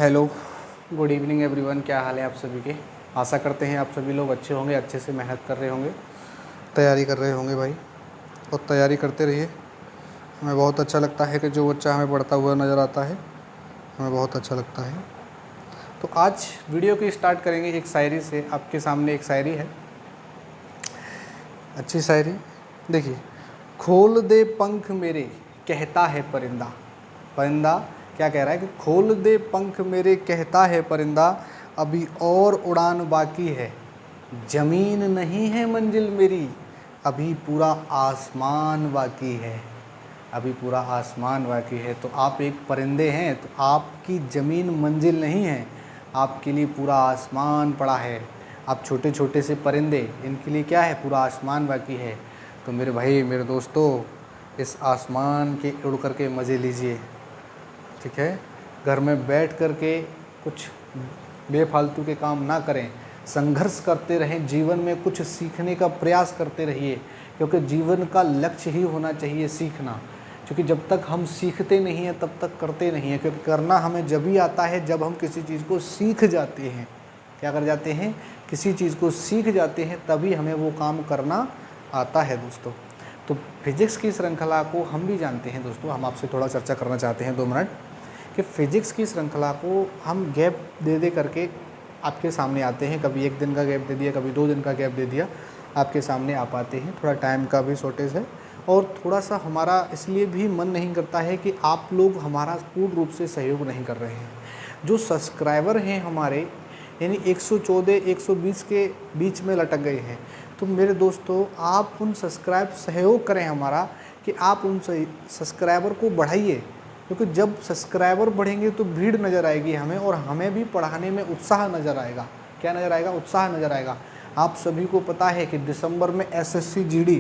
Hello, good evening everyone. क्या हाल है आप सभी के। आशा करते हैं आप सभी लोग अच्छे होंगे, अच्छे से मेहनत कर रहे होंगे, तैयारी कर रहे होंगे भाई। और तैयारी करते रहिए। हमें बहुत अच्छा लगता है कि जो बच्चा हमें पढ़ता हुआ नज़र आता है, हमें बहुत अच्छा लगता है। तो आज वीडियो को स्टार्ट करेंगे एक शायरी से। आपके सामने एक शायरी है, अच्छी शायरी। देखिए, खोल दे पंख मेरे कहता है परिंदा। परिंदा क्या कह रहा है कि खोल दे पंख मेरे कहता है परिंदा, अभी और उड़ान बाकी है, ज़मीन नहीं है मंजिल मेरी, अभी पूरा आसमान बाकी है। अभी पूरा आसमान बाकी है। तो आप एक परिंदे हैं, तो आपकी ज़मीन मंजिल नहीं है, आपके लिए पूरा आसमान पड़ा है। आप छोटे छोटे से परिंदे, इनके लिए क्या है, पूरा आसमान बाकी है। तो मेरे भाई, मेरे दोस्तों, इस आसमान के उड़ कर के मज़े लीजिए, ठीक है। घर में बैठ कर के कुछ बेफालतू के काम ना करें, संघर्ष करते रहें, जीवन में कुछ सीखने का प्रयास करते रहिए, क्योंकि जीवन का लक्ष्य ही होना चाहिए सीखना। क्योंकि जब तक हम सीखते नहीं हैं तब तक करते नहीं हैं, क्योंकि करना हमें जब ही आता है जब हम किसी चीज़ को सीख जाते हैं। क्या कर जाते हैं, किसी चीज़ को सीख जाते हैं, तभी हमें वो काम करना आता है दोस्तों। तो फिजिक्स की श्रृंखला को हम भी जानते हैं दोस्तों। हम आपसे थोड़ा चर्चा करना चाहते हैं 2 मिनट कि फ़िज़िक्स की श्रृंखला को हम गैप दे दे करके आपके सामने आते हैं। कभी 1 दिन का गैप दे दिया, कभी 2 दिन का गैप दे दिया, आपके सामने आ पाते हैं। थोड़ा टाइम का भी शॉर्टेज है, और थोड़ा सा हमारा इसलिए भी मन नहीं करता है कि आप लोग हमारा पूर्ण रूप से सहयोग नहीं कर रहे हैं। जो सब्सक्राइबर हैं हमारे, यानी 114 120 के बीच में लटक गए हैं। तो मेरे दोस्तों, आप उन सहयोग करें हमारा, कि आप उन सब्सक्राइबर को बढ़ाइए, क्योंकि जब सब्सक्राइबर बढ़ेंगे तो भीड़ नज़र आएगी हमें, और हमें भी पढ़ाने में उत्साह नज़र आएगा। क्या नज़र आएगा, उत्साह नज़र आएगा। आप सभी को पता है कि दिसंबर में एसएससी जीडी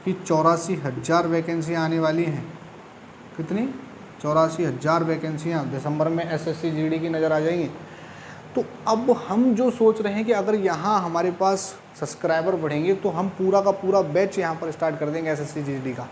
की 84,000 वैकेंसियाँ आने वाली हैं। कितनी, 84,000 वैकेंसियाँ दिसंबर में एसएससी जीडी की नज़र आ जाएंगी। तो अब हम जो सोच रहे हैं कि अगर यहाँ हमारे पास सब्सक्राइबर बढ़ेंगे तो हम पूरा का पूरा बैच यहाँ पर स्टार्ट कर देंगे एसएससी जीडी का।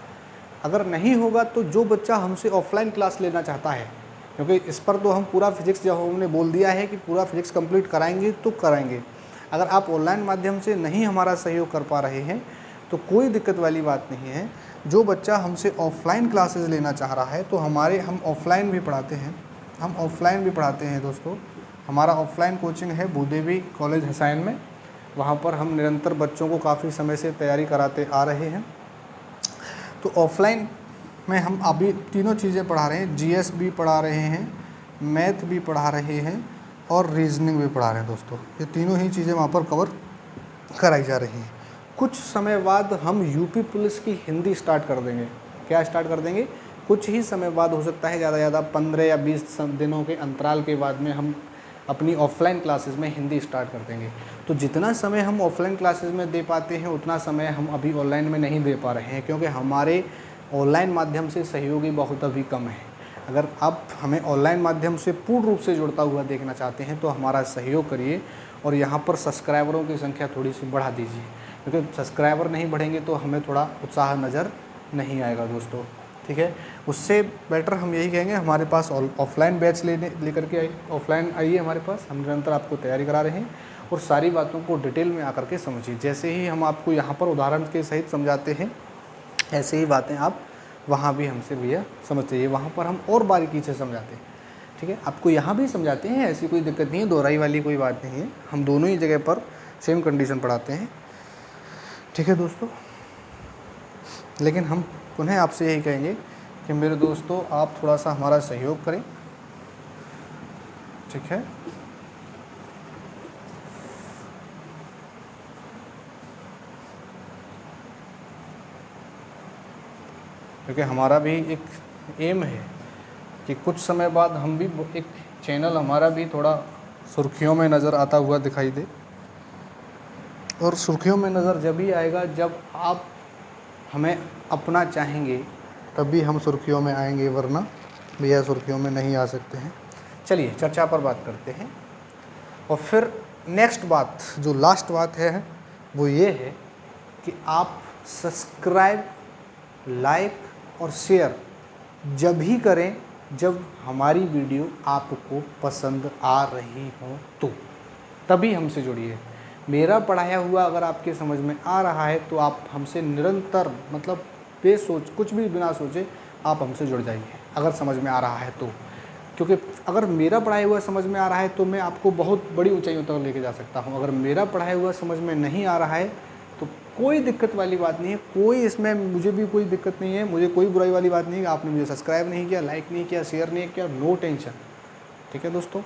अगर नहीं होगा तो जो बच्चा हमसे ऑफलाइन क्लास लेना चाहता है, क्योंकि इस पर तो हम पूरा फिजिक्स, जब हमने बोल दिया है कि पूरा फिजिक्स कंप्लीट कराएंगे तो कराएंगे। अगर आप ऑनलाइन माध्यम से नहीं हमारा सहयोग कर पा रहे हैं तो कोई दिक्कत वाली बात नहीं है। जो बच्चा हमसे ऑफलाइन क्लासेस लेना चाह रहा है तो हम ऑफलाइन भी पढ़ाते हैं। हम ऑफलाइन भी पढ़ाते हैं दोस्तों। हमारा ऑफलाइन कोचिंग है भूदेवी कॉलेज हसायन में। वहाँ पर हम निरंतर बच्चों को काफ़ी समय से तैयारी कराते आ रहे हैं। तो ऑफलाइन में हम अभी तीनों चीज़ें पढ़ा रहे हैं। जीएस भी पढ़ा रहे हैं, मैथ भी पढ़ा रहे हैं, और रीजनिंग भी पढ़ा रहे हैं दोस्तों। ये तीनों ही चीज़ें वहाँ पर कवर कराई जा रही हैं। कुछ समय बाद हम यूपी पुलिस की हिंदी स्टार्ट कर देंगे। क्या स्टार्ट कर देंगे, कुछ ही समय बाद, हो सकता है ज़्यादा ज़्यादा 15 या 20 दिनों के अंतराल के बाद में हम अपनी ऑफलाइन क्लासेस में हिंदी स्टार्ट कर देंगे। तो जितना समय हम ऑफलाइन क्लासेस में दे पाते हैं उतना समय हम अभी ऑनलाइन में नहीं दे पा रहे हैं, क्योंकि हमारे ऑनलाइन माध्यम से सहयोगी बहुत अभी कम है। अगर आप हमें ऑनलाइन माध्यम से पूर्ण रूप से जुड़ता हुआ देखना चाहते हैं तो हमारा सहयोग करिए, और यहाँ पर सब्सक्राइबरों की संख्या थोड़ी सी बढ़ा दीजिए, क्योंकि सब्सक्राइबर नहीं बढ़ेंगे तो हमें थोड़ा उत्साह नज़र नहीं आएगा दोस्तों, ठीक है। उससे बेटर हम यही कहेंगे, हमारे पास ऑफलाइन बैच लेकर के ऑफलाइन आइए हमारे पास। हम निरंतर आपको तैयारी करा रहे हैं, और सारी बातों को डिटेल में आकर के समझिए। जैसे ही हम आपको यहाँ पर उदाहरण के सहित समझाते हैं, ऐसे ही बातें आप वहाँ भी हमसे भैया समझ चाहिए। वहाँ पर हम और बारीकी से समझाते हैं, ठीक है। आपको यहाँ भी समझाते हैं, ऐसी कोई दिक्कत नहीं है, दोहराई वाली कोई बात नहीं है। हम दोनों ही जगह पर सेम कंडीशन पढ़ाते हैं, ठीक है दोस्तों। लेकिन हम पुनः आपसे यही कहेंगे कि मेरे दोस्तों, आप थोड़ा सा हमारा सहयोग करें, ठीक है। क्योंकि हमारा भी एक एम है कि कुछ समय बाद हम भी एक चैनल हमारा भी थोड़ा सुर्खियों में नज़र आता हुआ दिखाई दे। और सुर्खियों में नज़र जब ही आएगा जब आप हमें अपना चाहेंगे, तभी हम सुर्खियों में आएंगे, वरना भैया सुर्खियों में नहीं आ सकते हैं। चलिए चर्चा पर बात करते हैं। और फिर नेक्स्ट बात, जो लास्ट बात है, वो ये है कि आप सब्सक्राइब, लाइक और शेयर जब ही करें जब हमारी वीडियो आपको पसंद आ रही हो तो, तभी हमसे जुड़िए। मेरा पढ़ाया हुआ अगर आपके समझ में आ रहा है तो आप हमसे निरंतर, मतलब बेसोच, कुछ भी बिना सोचे आप हमसे जुड़ जाइए, अगर समझ में आ रहा है तो। क्योंकि अगर मेरा पढ़ाया हुआ समझ में आ रहा है तो मैं आपको बहुत बड़ी ऊंचाइयों तक लेके जा सकता हूं। अगर मेरा पढ़ाया हुआ समझ में नहीं आ रहा है तो कोई दिक्कत वाली बात नहीं है, कोई इसमें मुझे भी कोई दिक्कत नहीं है, मुझे कोई बुराई वाली बात नहीं है। आपने मुझे सब्सक्राइब नहीं किया, लाइक नहीं किया, शेयर नहीं किया, नो टेंशन, ठीक है दोस्तों।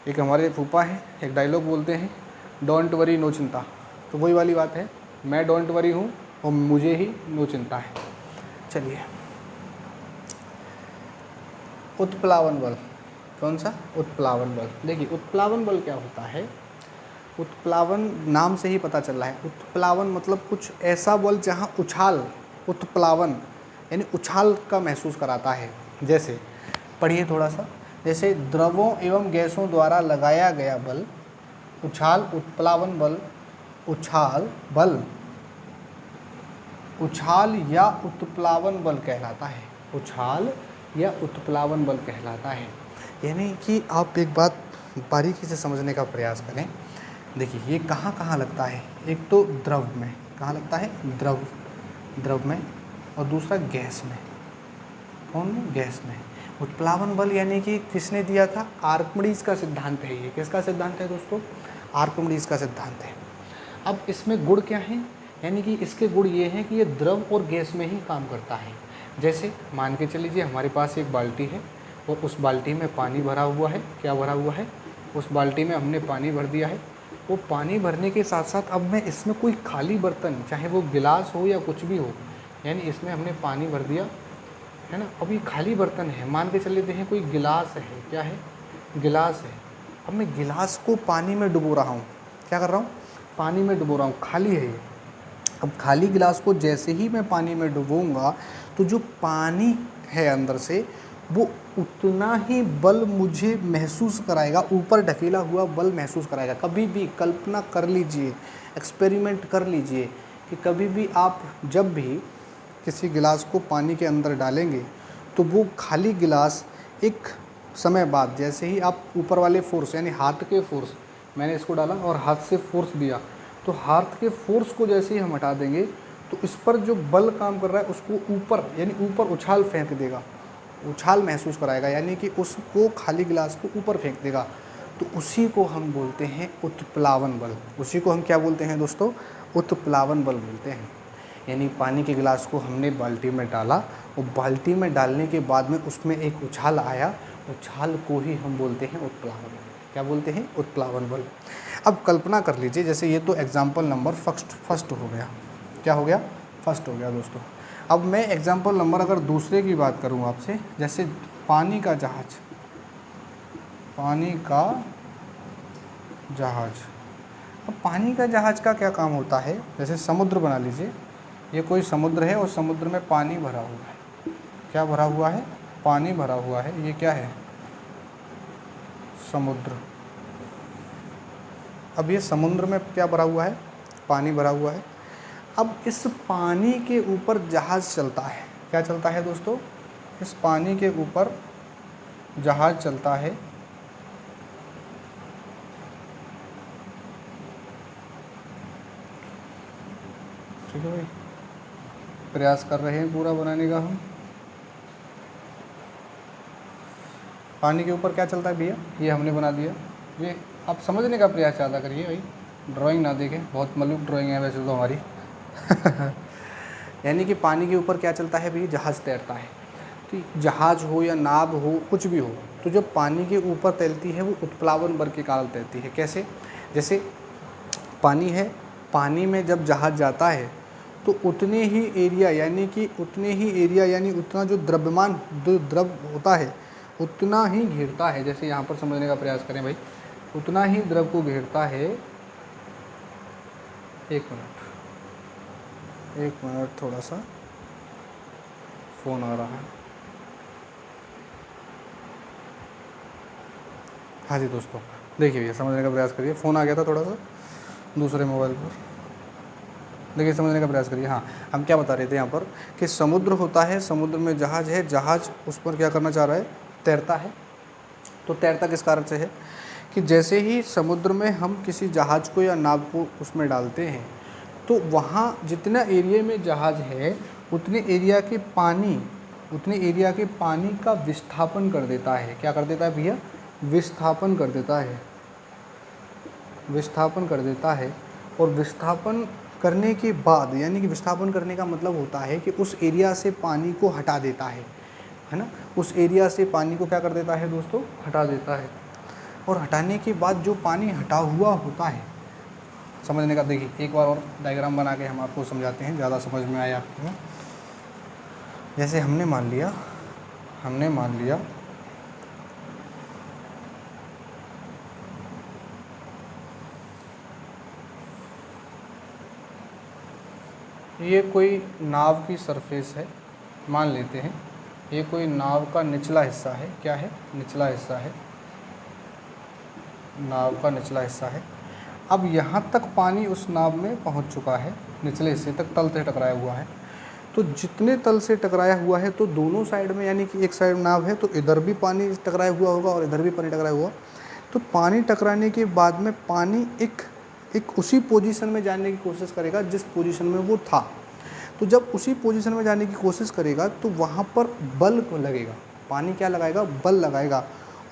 एक हमारे फूफा हैं, एक डायलॉग बोलते हैं, डोंट वरी नो चिंता। तो वही वाली बात है, मैं डोंट वरी हूँ और मुझे ही नो चिंता है। चलिए, उत्प्लावन बल, कौन सा? उत्प्लावन बल। देखिए उत्प्लावन बल क्या होता है। उत्प्लावन नाम से ही पता चल रहा है। उत्प्लावन मतलब कुछ ऐसा बल जहाँ उछाल, उत्प्लावन यानी उछाल का महसूस कराता है। जैसे पढ़िए थोड़ा सा, जैसे द्रवों एवं गैसों द्वारा लगाया गया बल उछाल, उत्प्लावन बल, उछाल बल, उछाल या उत्प्लावन बल कहलाता है। उछाल या उत्प्लावन बल कहलाता है। यानी कि आप एक बात बारीकी से समझने का प्रयास करें। देखिए ये कहाँ कहाँ लगता है। एक तो द्रव में, कहाँ लगता है? द्रव में, और दूसरा गैस में। कौन में? गैस में। उत्प्लावन बल यानी कि किसने दिया था? आर्किमिडीज का सिद्धांत है ये। किसका सिद्धांत है दोस्तों? आर्किमिडीज का सिद्धांत है। अब इसमें गुण क्या हैं? यानी कि इसके गुण ये हैं कि ये द्रव और गैस में ही काम करता है। जैसे मान के चलिए हमारे पास एक बाल्टी है और उस बाल्टी में पानी भरा हुआ है। क्या भरा हुआ है? उस बाल्टी में हमने पानी भर दिया है। वो पानी भरने के साथ साथ अब मैं इसमें कोई खाली बर्तन, चाहे वो गिलास हो या कुछ भी हो, यानी इसमें हमने पानी भर दिया है ना। अब ये खाली बर्तन है, मान के चल लेते हैं कोई गिलास है। क्या है? गिलास है। अब मैं गिलास को पानी में डुबो रहा हूँ। क्या कर रहा हूँ? पानी में डुबो रहा हूँ, खाली है ये। अब खाली गिलास को जैसे ही मैं पानी में डुबोऊंगा तो जो पानी है अंदर से वो उतना ही बल मुझे महसूस कराएगा, ऊपर ढकेला हुआ बल महसूस कराएगा। कभी भी कल्पना कर लीजिए, एक्सपेरिमेंट कर लीजिए कि कभी भी आप जब भी किसी गिलास को पानी के अंदर डालेंगे तो वो खाली गिलास एक समय बाद, जैसे ही आप ऊपर वाले फोर्स यानी हाथ के फोर्स, मैंने इसको डाला और हाथ से फोर्स दिया, तो हाथ के फोर्स को जैसे ही हम हटा देंगे तो इस पर जो बल काम कर रहा है उसको ऊपर, यानी ऊपर उछाल फेंक देगा, उछाल महसूस कराएगा, यानी कि उसको खाली गिलास को ऊपर फेंक देगा। तो उसी को हम बोलते हैं उत्प्लावन बल। उसी को हम क्या बोलते हैं दोस्तों? उत्प्लावन बल बोलते हैं। यानी पानी के गिलास को हमने बाल्टी में डाला और बाल्टी में डालने के बाद में उसमें एक उछाल आया, उछाल को ही हम बोलते हैं उत्प्लावन बल। क्या बोलते हैं? उत्प्लावन बल। अब कल्पना कर लीजिए, जैसे ये तो एग्जाम्पल नंबर फर्स्ट हो गया। क्या हो गया? फर्स्ट हो गया दोस्तों। अब मैं एग्जाम्पल नंबर अगर दूसरे की बात करूँ आपसे, जैसे पानी का जहाज। पानी का जहाज। अब पानी का जहाज का क्या काम होता है? जैसे समुद्र बना लीजिए, ये कोई समुद्र है और समुद्र में पानी भरा हुआ है। क्या भरा हुआ है? पानी भरा हुआ है। ये क्या है? समुद्र। अब ये समुद्र में क्या भरा हुआ है? पानी भरा हुआ है। अब इस पानी के ऊपर जहाज चलता है। क्या चलता है दोस्तों? इस पानी के ऊपर जहाज चलता है। ठीक है भाई, प्रयास कर रहे हैं पूरा बनाने का हम। पानी के ऊपर क्या चलता है भैया? ये हमने बना दिया। ये आप समझने का प्रयास ज़्यादा करिए भाई, ड्राइंग ना देखें, बहुत मलूक ड्राइंग है वैसे तो हमारी। यानी कि पानी के ऊपर क्या चलता है भैया? जहाज़ तैरता है। तो जहाज़ हो या नाव हो, कुछ भी हो, तो जो पानी के ऊपर तैरती है वो उत्प्लावन बल के कारण तैरती है। कैसे? जैसे पानी है, पानी में जब जहाज़ जाता है तो उतने ही एरिया, यानी कि उतने ही एरिया, यानी उतना जो द्रव्यमान, जो द्रव होता है उतना ही घेरता है। जैसे यहाँ पर समझने का प्रयास करें भाई, उतना ही द्रव को घेरता है। एक मिनट थोड़ा सा फ़ोन आ रहा है। हाँ जी दोस्तों, देखिए भैया समझने का प्रयास करिए, फ़ोन आ गया था थोड़ा सा दूसरे मोबाइल पर। देखिए समझने का प्रयास करिए। हाँ, हम क्या बता रहे थे यहाँ पर कि समुद्र होता है, समुद्र में जहाज है, जहाज उस पर क्या करना चाह रहा है, तैरता है। तो तैरता किस कारण से है कि जैसे ही समुद्र में हम किसी जहाज को या नाव को उसमें डालते हैं तो वहाँ जितना एरिया में जहाज है उतने एरिया के पानी का विस्थापन कर देता है। क्या कर देता है भैया, विस्थापन कर देता है, विस्थापन कर देता है। और विस्थापन करने के बाद, यानी कि विस्थापन करने का मतलब होता है कि उस एरिया से पानी को हटा देता है ना, उस एरिया से पानी को क्या कर देता है दोस्तों, हटा देता है। और हटाने के बाद जो पानी हटा हुआ होता है, समझने का, देखिए एक बार और डायग्राम बना के हम आपको समझाते हैं, ज़्यादा समझ में आया आपको। जैसे हमने मान लिया ये कोई नाव की सरफेस है, मान लेते हैं ये कोई नाव का निचला हिस्सा है। क्या है, निचला हिस्सा है, नाव का निचला हिस्सा है। अब यहाँ तक पानी उस नाव में पहुँच चुका है, निचले हिस्से तक तल से टकराया हुआ है। तो जितने तल से टकराया हुआ है तो दोनों साइड में, यानी कि एक साइड नाव है तो इधर भी पानी टकराया हुआ होगा और इधर भी पानी टकराया हुआ। तो पानी टकराने के बाद में पानी एक उसी पोजीशन में जाने की कोशिश करेगा जिस पोजीशन में वो था। तो जब उसी पोजीशन में जाने की कोशिश करेगा तो वहाँ पर बल लगेगा, पानी क्या लगाएगा, बल लगाएगा।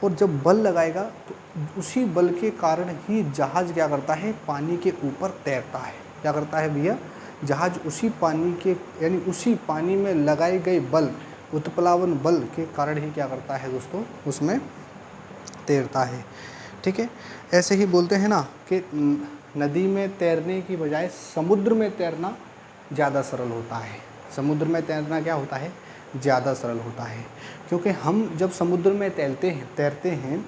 और जब बल लगाएगा तो उसी बल के कारण ही जहाज क्या करता है, पानी के ऊपर तैरता है। क्या करता है भैया, जहाज उसी पानी के, यानी उसी पानी में लगाए गए बल, उत्प्लावन बल के कारण ही क्या करता है दोस्तों, उसमें तैरता है। ठीक है, ऐसे ही बोलते हैं ना कि नदी में तैरने की बजाय समुद्र में तैरना ज़्यादा सरल होता है। समुद्र में तैरना क्या होता है, ज़्यादा सरल होता है। क्योंकि हम जब समुद्र में तैरते हैं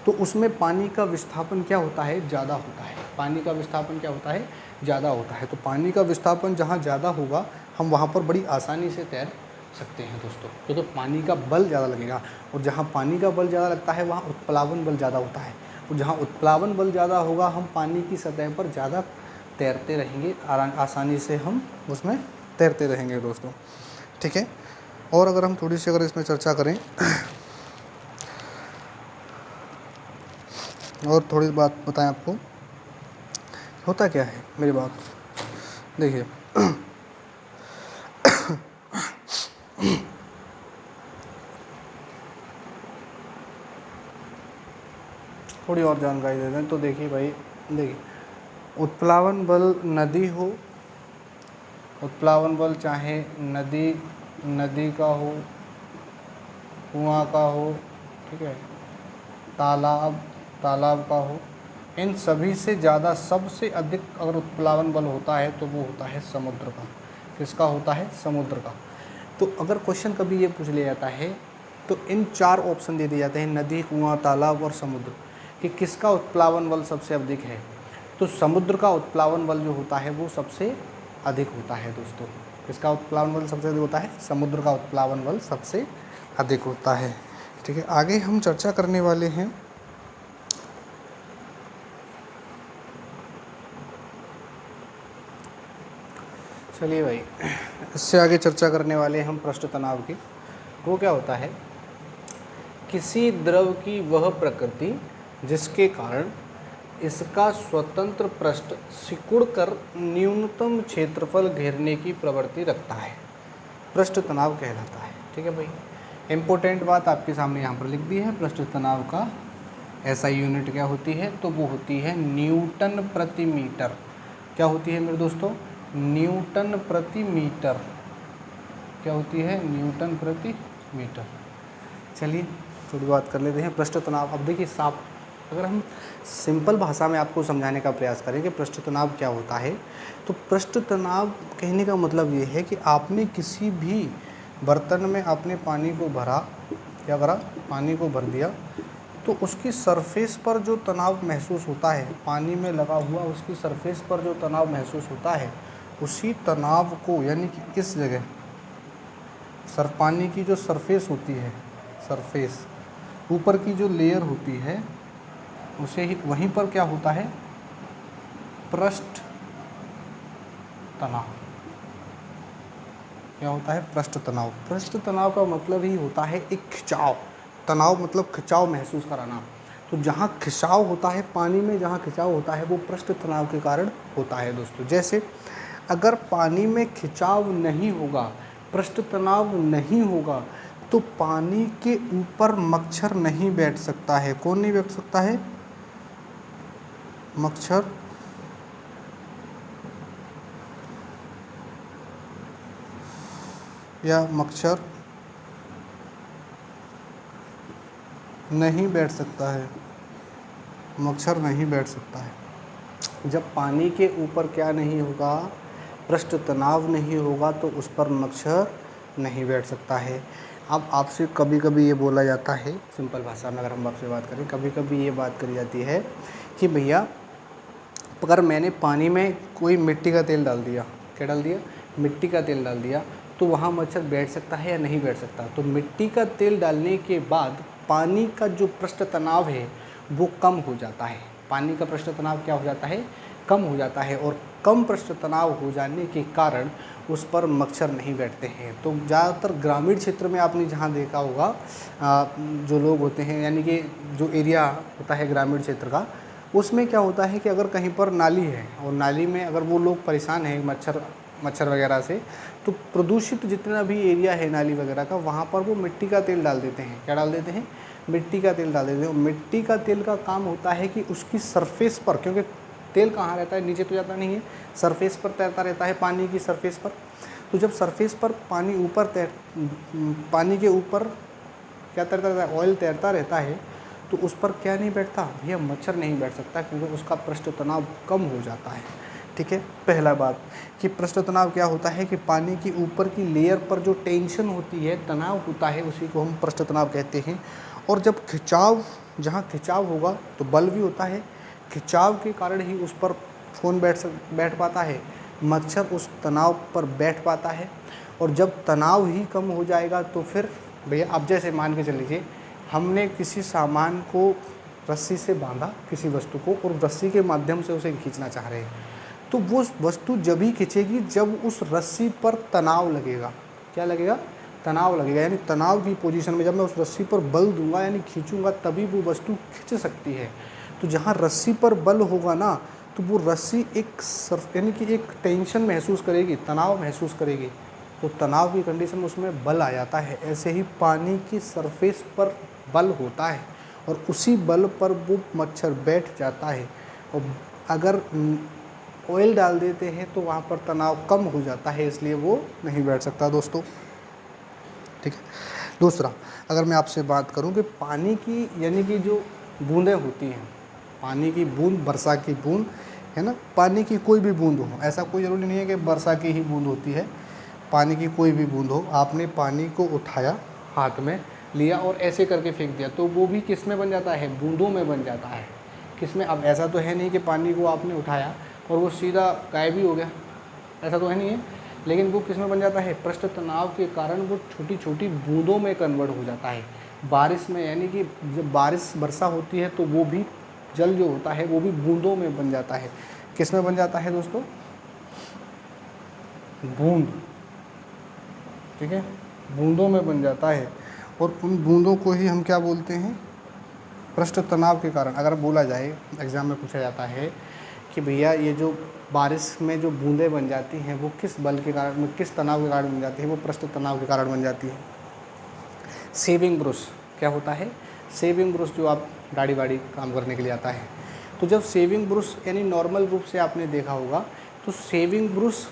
तो उसमें पानी का विस्थापन क्या होता है, ज़्यादा होता है। पानी का विस्थापन क्या होता है, ज़्यादा होता है। तो पानी का विस्थापन जहाँ ज़्यादा होगा हम वहाँ पर बड़ी आसानी से तैर सकते हैं दोस्तों, क्योंकि पानी का बल ज़्यादा लगेगा। और जहाँ पानी का बल ज़्यादा लगता है वहाँ उत्प्लावन बल ज़्यादा होता है। और जहाँ उत्प्लावन बल ज़्यादा होगा हम पानी की सतह पर ज़्यादा तैरते रहेंगे, आसानी से हम उसमें तैरते रहेंगे दोस्तों। ठीक है, और अगर हम थोड़ी सी अगर इसमें चर्चा करें और थोड़ी बात बताएं आपको, होता क्या है, मेरी बात देखिए थोड़ी और जानकारी दे दें तो देखिए भाई, देखिए उत्प्लावन बल नदी हो, उत्प्लावन बल चाहे नदी का हो, कुआं का हो, ठीक है, तालाब का हो, इन सभी से ज़्यादा सबसे अधिक अगर उत्प्लावन बल होता है तो वो होता है समुद्र का। किसका होता है, समुद्र का। तो अगर क्वेश्चन कभी ये पूछ लिया जाता है तो इन 4 ऑप्शन दे दिए जाते हैं, नदी, कुआं, तालाब और समुद्र, कि किसका उत्प्लावन बल सबसे अधिक है। तो समुद्र का उत्प्लावन बल जो होता है वो सबसे अधिक होता है दोस्तों। किसका उत्प्लावन बल सबसे अधिक होता है, समुद्र का उत्प्लावन बल सबसे अधिक होता है। ठीक है, आगे हम चर्चा करने वाले हैं चलिए भाई, इससे आगे चर्चा करने वाले हम पृष्ठ तनाव की। वो क्या होता है, किसी द्रव की वह प्रकृति जिसके कारण इसका स्वतंत्र पृष्ठ सिकुड़कर न्यूनतम क्षेत्रफल घेरने की प्रवृत्ति रखता है, पृष्ठ तनाव कहलाता है। ठीक है भाई, इम्पोर्टेंट बात आपके सामने यहाँ पर लिख दी है। पृष्ठ तनाव का एसआई यूनिट क्या होती है, तो वो होती है न्यूटन प्रति मीटर। क्या होती है मेरे दोस्तों, न्यूटन प्रति मीटर। क्या होती है, न्यूटन प्रति मीटर। चलिए थोड़ी बात कर लेते हैं पृष्ठ तनाव। अब देखिए साफ, अगर हम सिंपल भाषा में आपको समझाने का प्रयास करें कि पृष्ठ तनाव क्या होता है, तो पृष्ठ तनाव कहने का मतलब ये है कि आपने किसी भी बर्तन में आपने पानी को भरा, क्या करा, पानी को भर दिया, तो उसकी सरफेस पर जो तनाव महसूस होता है, पानी में लगा हुआ उसकी सरफेस पर जो तनाव महसूस होता है, उसी तनाव को, यानी कि इस जगह पानी की जो सरफेस होती है, सरफेस ऊपर की जो लेयर होती है, उसे ही वहीं पर क्या होता है, पृष्ठ तनाव। क्या होता है? पृष्ठ तनाव। पृष्ठ तनाव का मतलब ही होता है एक खिंचाव। तनाव मतलब खिंचाव महसूस कराना। तो जहाँ खिंचाव होता है पानी में, जहाँ खिंचाव होता है वो पृष्ठ तनाव के कारण होता है दोस्तों। जैसे अगर पानी में खिंचाव नहीं होगा, पृष्ठ तनाव नहीं होगा, तो पानी के ऊपर मच्छर नहीं बैठ सकता है। कौन नहीं बैठ सकता है? मच्छर या मच्छर नहीं बैठ सकता है। मच्छर नहीं बैठ सकता है। जब पानी के ऊपर क्या नहीं होगा? पृष्ठ तनाव नहीं होगा, तो उस पर मच्छर नहीं बैठ सकता है। अब आपसे कभी कभी ये बोला जाता है, सिंपल भाषा में अगर हम आपसे बात करें, कभी कभी ये बात करी जाती है कि भैया अगर मैंने पानी में कोई मिट्टी का तेल डाल दिया, क्या डाल दिया? मिट्टी का तेल डाल दिया, तो वहाँ मच्छर बैठ सकता है या नहीं बैठ सकता? तो मिट्टी का तेल डालने के बाद पानी का जो पृष्ठ तनाव है वो कम हो जाता है। पानी का पृष्ठ तनाव क्या हो जाता है? कम हो जाता है। और कम पृष्ठ तनाव हो जाने के कारण उस पर मच्छर नहीं बैठते हैं। तो ज़्यादातर ग्रामीण क्षेत्र में आपने जहाँ देखा होगा जो लोग होते हैं, यानी कि जो एरिया होता है ग्रामीण क्षेत्र का, उसमें क्या होता है कि अगर कहीं पर नाली है और नाली में अगर वो लोग परेशान हैं मच्छर वगैरह से, तो प्रदूषित जितना भी एरिया है नाली वगैरह का, वहाँ पर वो मिट्टी का तेल डाल देते हैं। क्या डाल देते हैं? मिट्टी का तेल डाल देते हैं। मिट्टी का तेल का काम होता है कि उसकी सरफेस पर, क्योंकि तेल कहाँ रहता है? नीचे तो जाता नहीं है, सरफेस पर तैरता रहता है, पानी की सरफेस पर। तो जब सरफेस पर पानी के ऊपर क्या तैरता रहता है? ऑयल तैरता रहता है, तो उस पर क्या नहीं बैठता भैया? मच्छर नहीं बैठ सकता, क्योंकि उसका पृष्ठ तनाव कम हो जाता है। ठीक है, पहला बात कि पृष्ठ तनाव क्या होता है कि पानी की ऊपर की लेयर पर जो टेंशन होती है, तनाव होता है, उसी को हम पृष्ठ तनाव कहते हैं। और जब जहाँ खिंचाव होगा तो बल भी होता है। खिंचाव के कारण ही उस पर कौन बैठ पाता है? मच्छर उस तनाव पर बैठ पाता है। और जब तनाव ही कम हो जाएगा तो फिर भैया अब जैसे मान के चल लीजिए हमने किसी सामान को रस्सी से बांधा, किसी वस्तु को, और रस्सी के माध्यम से उसे खींचना चाह रहे हैं, तो वो वस्तु जब ही खींचेगी जब उस रस्सी पर तनाव लगेगा। क्या लगेगा? तनाव लगेगा। यानी तनाव की पोजीशन में जब मैं उस रस्सी पर बल दूंगा, यानी खींचूंगा, तभी वो वस्तु खींच सकती है। तो जहाँ रस्सी पर बल होगा ना, तो वो रस्सी यानी कि एक टेंशन महसूस करेगी, तनाव महसूस करेगी। तो तनाव की कंडीशन में उसमें बल आ जाता है। ऐसे ही पानी की सरफेस पर बल होता है और उसी बल पर वो मच्छर बैठ जाता है। और अगर ऑयल डाल देते हैं तो वहाँ पर तनाव कम हो जाता है, इसलिए वो नहीं बैठ सकता दोस्तों। ठीक है। दूसरा, अगर मैं आपसे बात करूँ कि पानी की यानी कि जो बूंदें होती हैं, पानी की बूंद, वर्षा की बूंद है ना, पानी की कोई भी बूंद हो, ऐसा कोई ज़रूरी नहीं है कि वर्षा की ही बूंद होती है। पानी की कोई भी बूंद हो, आपने पानी को उठाया, हाथ में लिया और ऐसे करके फेंक दिया, तो वो भी किस में बन जाता है? बूंदों में बन जाता है। किस में? अब ऐसा तो है नहीं कि पानी को आपने उठाया और वो सीधा गायब ही हो गया, ऐसा तो है नहीं है। लेकिन वो किस में बन जाता है? पृष्ठ तनाव के कारण वो छोटी छोटी बूंदों में कन्वर्ट हो जाता है। बारिश में, यानी कि जब वर्षा होती है तो वो भी जल जो होता है वो भी बूंदों में बन जाता है। किस में बन जाता है दोस्तों? बूंद। ठीक है, बूंदों में बन जाता है। और उन बूंदों को ही हम क्या बोलते हैं? पृष्ठ तनाव के कारण। अगर बोला जाए, एग्ज़ाम में पूछा जाता है कि भैया ये जो बारिश में जो बूंदें बन जाती हैं वो किस बल के कारण, किस तनाव के कारण बन जाती है? वो पृष्ठ तनाव के कारण बन जाती है। सेविंग ब्रश क्या होता है? सेविंग ब्रश जो आप दाढ़ी वाड़ी काम करने के लिए आता है, तो जब सेविंग ब्रश यानी नॉर्मल रूप से आपने देखा होगा तो सेविंग ब्रश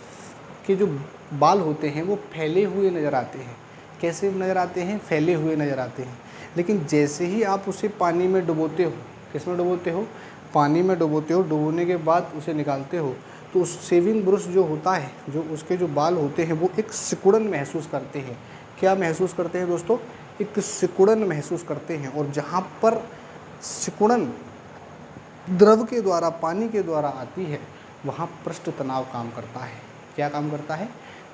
के जो बाल होते हैं वो फैले हुए नज़र आते हैं। कैसे नज़र आते हैं? फैले हुए नज़र आते हैं। लेकिन जैसे ही आप उसे पानी में डुबोते हो, किस में डुबोते हो? पानी में डुबोते हो, डुबोने के बाद उसे निकालते हो, तो उस सेविंग ब्रश जो होता है, जो उसके जो बाल होते हैं वो एक सिकुड़न महसूस करते हैं। क्या महसूस करते हैं दोस्तों? एक सिकुड़न महसूस करते हैं। और जहाँ पर सिकुड़न द्रव के द्वारा, पानी के द्वारा आती है, वहाँ पृष्ठ तनाव काम करता है। क्या काम करता है?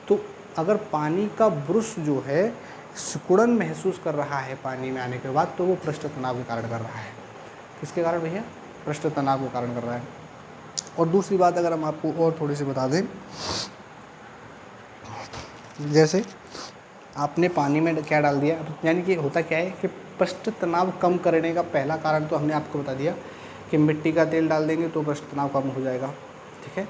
तो अगर पानी का ब्रश जो है सिकुड़न महसूस कर रहा है पानी में आने के बाद, तो वो पृष्ठ तनाव के कारण कर रहा है। किसके कारण भैया? पृष्ठ तनाव के कारण कर रहा है। और दूसरी बात अगर हम आपको और थोड़ी सी बता दें जैसे आपने पानी में क्या डाल दिया, यानी कि होता क्या है कि पृष्ठ तनाव कम करने का पहला कारण तो हमने आपको बता दिया कि मिट्टी का तेल डाल देंगे तो पृष्ठ तनाव कम हो जाएगा, ठीक है।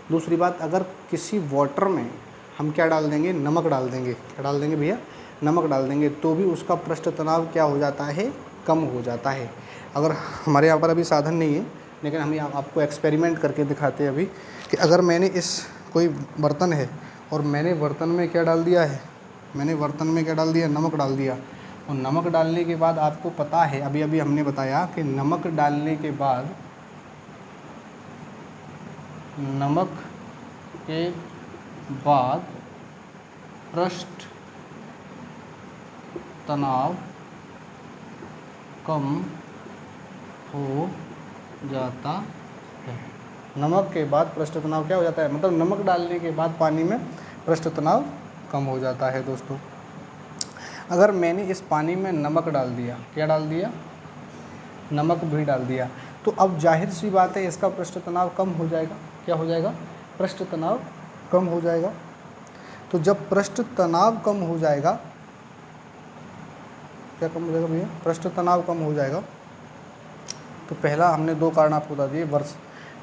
दूसरी बात, अगर किसी वाटर में हम क्या डाल देंगे, नमक डाल देंगे, क्या डाल देंगे भैया, नमक डाल देंगे, तो भी उसका पृष्ठ तनाव क्या हो जाता है, कम हो जाता है। अगर हमारे यहाँ पर अभी साधन नहीं है, लेकिन हम आपको एक्सपेरिमेंट करके दिखाते हैं अभी कि अगर मैंने इस कोई बर्तन है और मैंने बर्तन में क्या डाल दिया है, मैंने बर्तन में क्या डाल दिया, नमक डाल दिया, और नमक डालने के बाद आपको पता है, अभी अभी हमने बताया कि नमक डालने के बाद पृष्ठ तनाव कम हो जाता है। नमक के बाद पृष्ठ तनाव क्या हो जाता है, मतलब नमक डालने के बाद पानी में पृष्ठ तनाव कम हो जाता है दोस्तों। अगर मैंने इस पानी में नमक डाल दिया, क्या डाल दिया, नमक भी डाल दिया, तो अब जाहिर सी बात है इसका पृष्ठ तनाव कम हो जाएगा, क्या हो जाएगा, पृष्ठ तनाव कम हो जाएगा। तो जब पृष्ठ तनाव कम हो जाएगा, क्या कम हो जाएगा भैया, पृष्ठ तनाव कम हो जाएगा, तो पहला हमने दो कारण आपको बता दिए, वर्ष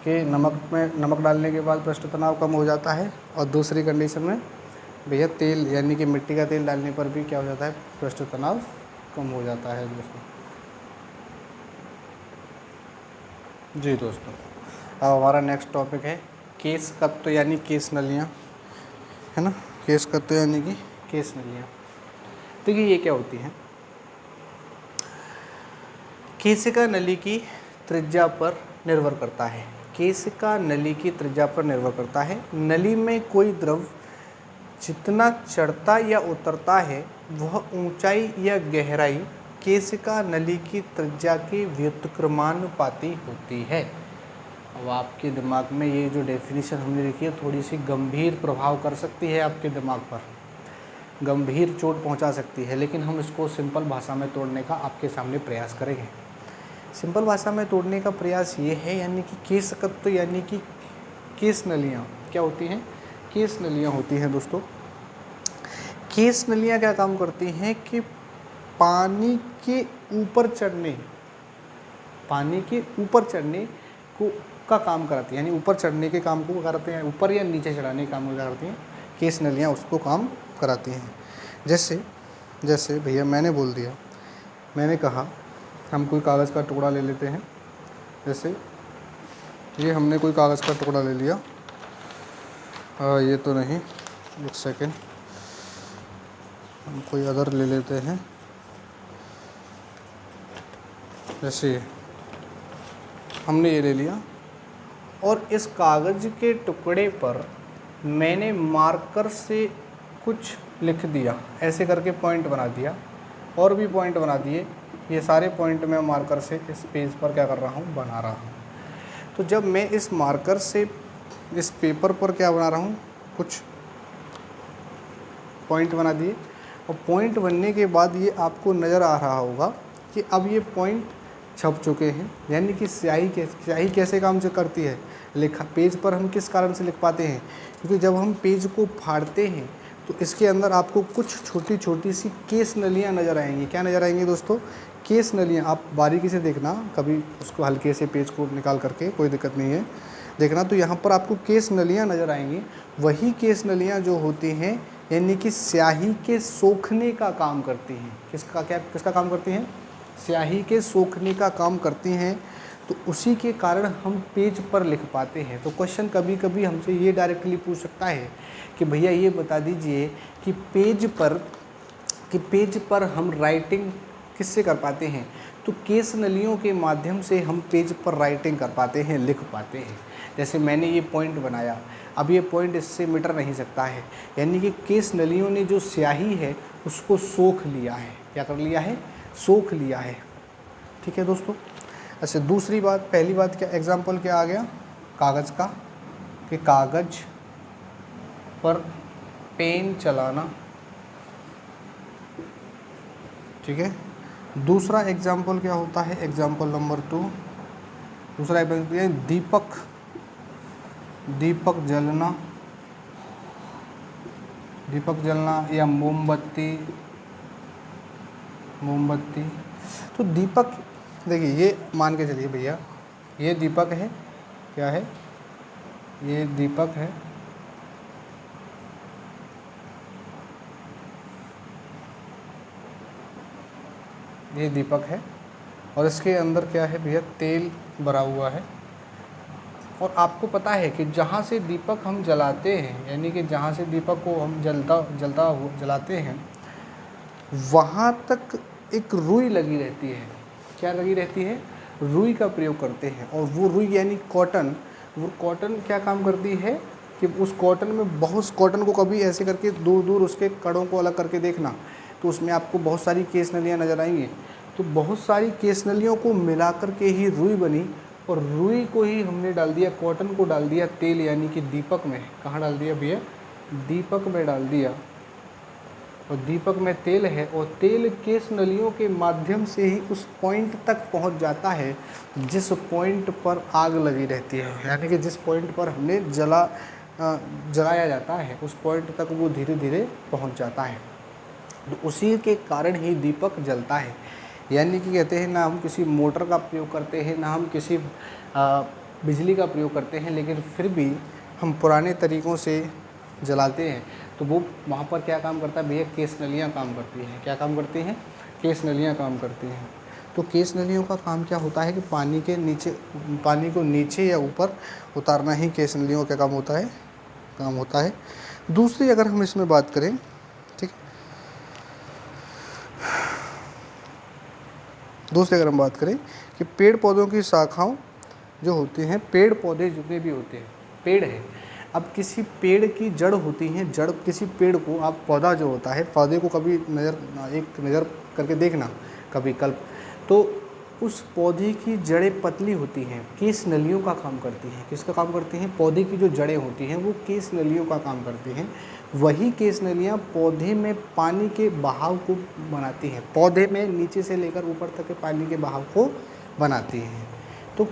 के नमक डालने के बाद पृष्ठ तनाव कम हो जाता है, और दूसरी कंडीशन में भैया तेल यानी कि मिट्टी का तेल डालने पर भी क्या हो जाता है, पृष्ठ तनाव कम हो जाता है दोस्तों। जी दोस्तों, अब हमारा नेक्स्ट टॉपिक है केश तत्व यानी केश नलियाँ, है ना, केश तत्व यानी कि केश नलियाँ। देखिए ये क्या होती हैं, केशिका नली की त्रिज्या पर निर्भर करता है, केशिका नली की त्रिज्या पर निर्भर करता है। नली में कोई द्रव जितना चढ़ता या उतरता है वह ऊंचाई या गहराई केशिका नली की त्रिज्या के व्युत्क्रमानुपाती होती है। अब आपके दिमाग में ये जो डेफिनेशन हमने लिखी है थोड़ी सी गंभीर प्रभाव कर सकती है, आपके दिमाग पर गंभीर चोट पहुंचा सकती है, लेकिन हम इसको सिंपल भाषा में तोड़ने का आपके सामने प्रयास करेंगे। सिंपल भाषा में तोड़ने का प्रयास ये है, यानी कि केश तत्व यानी कि केश नलियाँ क्या होती हैं, केश नलियाँ होती हैं दोस्तों। केश नलियाँ क्या काम करती हैं कि पानी के ऊपर चढ़ने को का काम कराती है, यानी ऊपर चढ़ने के काम को कराते हैं, ऊपर या नीचे चढ़ाने के काम को करती हैं केश नलियाँ, उसको काम कराती हैं। जैसे भैया मैंने बोल दिया, मैंने कहा हम कोई कागज़ का टुकड़ा ले लेते हैं, जैसे ये हमने कोई कागज़ का टुकड़ा ले लिया, ये तो नहीं, एक सेकेंड, हम कोई अदर ले लेते हैं, जैसे हमने ये ले लिया, और इस कागज़ के टुकड़े पर मैंने मार्कर से कुछ लिख दिया, ऐसे करके पॉइंट बना दिया, और भी पॉइंट बना दिए, ये सारे पॉइंट मैं मार्कर से इस पेज पर क्या कर रहा हूँ, बना रहा हूँ। तो जब मैं इस मार्कर से इस पेपर पर क्या बना रहा हूँ, कुछ पॉइंट बना दिए, और पॉइंट बनने के बाद ये आपको नज़र आ रहा होगा कि अब ये पॉइंट छप चुके हैं, यानी कि स्याही कैसे काम से करती है, लिखा पेज पर हम किस कारण से लिख पाते हैं, क्योंकि जब हम पेज को फाड़ते हैं तो इसके अंदर आपको कुछ छोटी छोटी सी केश नलियाँ नज़र आएंगी। क्या नज़र आएंगी दोस्तों, केश नलियाँ। आप बारीकी से देखना, कभी उसको हल्के से पेज को निकाल करके, कोई दिक्कत नहीं है, देखना, तो यहाँ पर आपको केश नलियाँ नज़र आएंगी। वही केश नलियाँ जो होती हैं यानी कि स्याही के सोखने का काम करती हैं। किसका काम करती हैं, स्याही के सोखने का काम करती हैं, तो उसी के कारण हम पेज पर लिख पाते हैं। तो क्वेश्चन कभी कभी हमसे ये डायरेक्टली पूछ सकता है कि भैया ये बता दीजिए कि पेज पर हम राइटिंग किससे कर पाते हैं, तो केश नलियों के माध्यम से हम पेज पर राइटिंग कर पाते हैं, लिख पाते हैं। जैसे मैंने ये पॉइंट बनाया, अब ये पॉइंट इससे मिट नहीं सकता है, यानी कि केश नलियों ने जो स्याही है उसको सोख लिया है। क्या कर लिया है, सोख लिया है। ठीक है दोस्तों। अच्छा, दूसरी बात, पहली बात क्या एग्जाम्पल क्या आ गया, कागज़ का, कि कागज़ पर पेन चलाना। ठीक है। दूसरा एग्जाम्पल क्या होता है, एग्जाम्पल नंबर 2, दूसरा एग्जाम्पल है दीपक जलना। दीपक जलना या मोमबत्ती, मोमबत्ती। तो दीपक देखिए, ये मान के चलिए भैया, ये दीपक है, क्या है, ये दीपक है, ये दीपक है, और इसके अंदर क्या है भैया, तेल भरा हुआ है। और आपको पता है कि जहाँ से दीपक हम जलाते हैं, यानी कि जहाँ से दीपक को हम जलाते हैं, वहाँ तक एक रुई लगी रहती है। क्या लगी रहती है? रुई का प्रयोग करते हैं। और वो रुई यानी कॉटन, वो कॉटन क्या काम करती है कि उस कॉटन में बहुत, कॉटन को कभी ऐसे करके दूर दूर उसके कड़ों को अलग करके देखना, तो उसमें आपको बहुत सारी केस नलियाँ नज़र आएंगी। तो बहुत सारी केस नलियों को मिला कर के ही रुई बनी, और रुई को ही हमने डाल दिया, कॉटन को डाल दिया तेल यानी कि दीपक में। कहाँ डाल दिया भैया? दीपक में डाल दिया। और दीपक में तेल है, और तेल केस नलियों के माध्यम से ही उस पॉइंट तक पहुंच जाता है जिस पॉइंट पर आग लगी रहती है, यानी कि जिस पॉइंट पर हमने जलाया जाता है, उस पॉइंट तक वो धीरे धीरे पहुंच जाता है। तो उसी के कारण ही दीपक जलता है। यानी कि कहते हैं ना हम किसी मोटर का प्रयोग करते हैं, ना हम किसी बिजली का प्रयोग करते हैं, लेकिन फिर भी हम पुराने तरीक़ों से जलाते हैं। तो वो वहाँ पर क्या काम करता है भैया? केस नलियाँ काम करती हैं। क्या काम करती हैं? केस नलियाँ काम करती हैं। तो केस नलियों का काम क्या होता है कि पानी के नीचे, पानी को नीचे या ऊपर उतारना ही केस नलियों का काम होता है। दूसरी अगर हम इसमें बात करें, ठीक है, दूसरी अगर हम बात करें कि पेड़ पौधों की शाखाओं जो होती हैं, पेड़ पौधे जितने भी होते हैं, पेड़ है, अब किसी पेड़ की जड़ होती हैं, जड़, किसी पेड़ को आप, पौधा जो होता है, पौधे को कभी एक नज़र करके देखना कभी कल, तो उस पौधे की जड़ें पतली होती हैं, केस नलियों का काम करती हैं। किसका काम करती हैं? पौधे की जो जड़ें होती हैं वो केस नलियों का काम करती हैं। वही केस नलियाँ पौधे में पानी के बहाव को बनाती हैं, पौधे में नीचे से लेकर ऊपर तक के पानी के बहाव को बनाती हैं। तो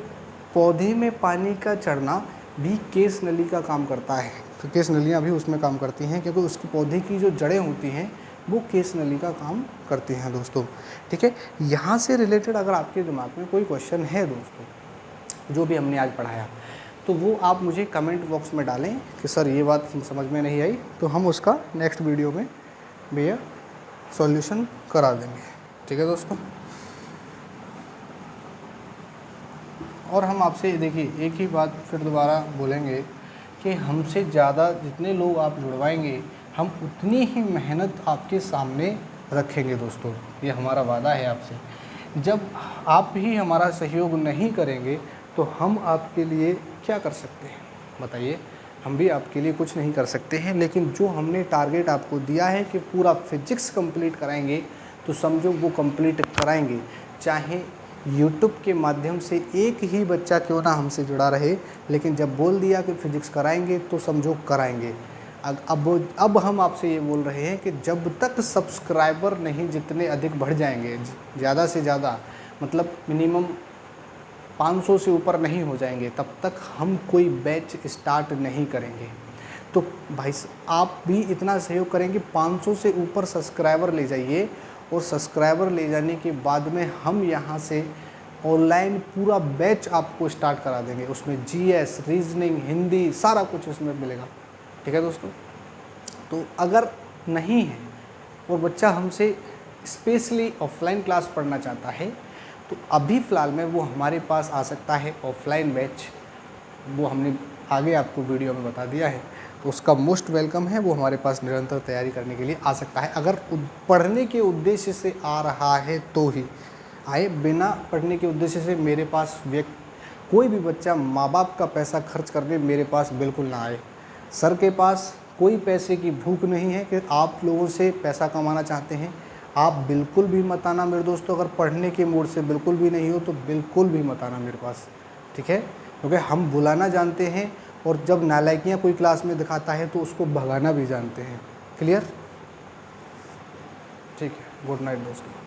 पौधे में पानी का चढ़ना भी केस नली का काम करता है। तो केस नलियाँ भी उसमें काम करती हैं, क्योंकि उसकी पौधे की जो जड़ें होती हैं वो केस नली का काम करती हैं दोस्तों। ठीक है, यहाँ से रिलेटेड अगर आपके दिमाग में कोई क्वेश्चन है दोस्तों, जो भी हमने आज पढ़ाया, तो वो आप मुझे कमेंट बॉक्स में डालें कि सर ये बात समझ में नहीं आई, तो हम उसका नेक्स्ट वीडियो में भैया सॉल्यूशन करा देंगे। ठीक है दोस्तों, और हम आपसे देखिए एक ही बात फिर दोबारा बोलेंगे कि हमसे ज़्यादा जितने लोग आप जुड़वाएंगे, हम उतनी ही मेहनत आपके सामने रखेंगे दोस्तों। ये हमारा वादा है आपसे। जब आप ही हमारा सहयोग नहीं करेंगे तो हम आपके लिए क्या कर सकते हैं बताइए? हम भी आपके लिए कुछ नहीं कर सकते हैं। लेकिन जो हमने टारगेट आपको दिया है कि पूरा फिजिक्स कंप्लीट कराएंगे, तो समझो वो कंप्लीट कराएंगे, चाहे यूट्यूब के माध्यम से एक ही बच्चा क्यों ना हमसे जुड़ा रहे, लेकिन जब बोल दिया कि फ़िज़िक्स कराएंगे तो समझो कराएंगे। अब हम आपसे ये बोल रहे हैं कि जब तक सब्सक्राइबर नहीं, जितने अधिक बढ़ जाएंगे, ज़्यादा से ज़्यादा, मतलब मिनिमम 500 से ऊपर नहीं हो जाएंगे, तब तक हम कोई बैच स्टार्ट नहीं करेंगे। तो भाई आप भी इतना सहयोग करेंगे, 500 से ऊपर सब्सक्राइबर ले जाइए, और सब्सक्राइबर ले जाने के बाद में हम यहाँ से ऑनलाइन पूरा बैच आपको स्टार्ट करा देंगे। उसमें जीएस, रीजनिंग, हिंदी, सारा कुछ उसमें मिलेगा। ठीक है दोस्तों, तो अगर नहीं है और बच्चा हमसे स्पेशली ऑफलाइन क्लास पढ़ना चाहता है, तो अभी फ़िलहाल में वो हमारे पास आ सकता है ऑफलाइन बैच। वो हमने आगे आपको वीडियो में बता दिया है, तो उसका मोस्ट वेलकम है। वो हमारे पास निरंतर तैयारी करने के लिए आ सकता है। अगर पढ़ने के उद्देश्य से आ रहा है तो ही आए, बिना पढ़ने के उद्देश्य से मेरे पास कोई भी बच्चा माँ बाप का पैसा खर्च करने मेरे पास बिल्कुल ना आए। सर के पास कोई पैसे की भूख नहीं है कि आप लोगों से पैसा कमाना चाहते हैं। आप बिल्कुल भी मत आना मेरे दोस्तों, अगर पढ़ने के मूड से बिल्कुल भी नहीं हो तो बिल्कुल भी मत आना मेरे पास। ठीक है, क्योंकि हम बुलाना जानते हैं, और जब नालायकियाँ कोई क्लास में दिखाता है तो उसको भगाना भी जानते हैं। क्लियर? ठीक है, गुड नाइट दोस्तों।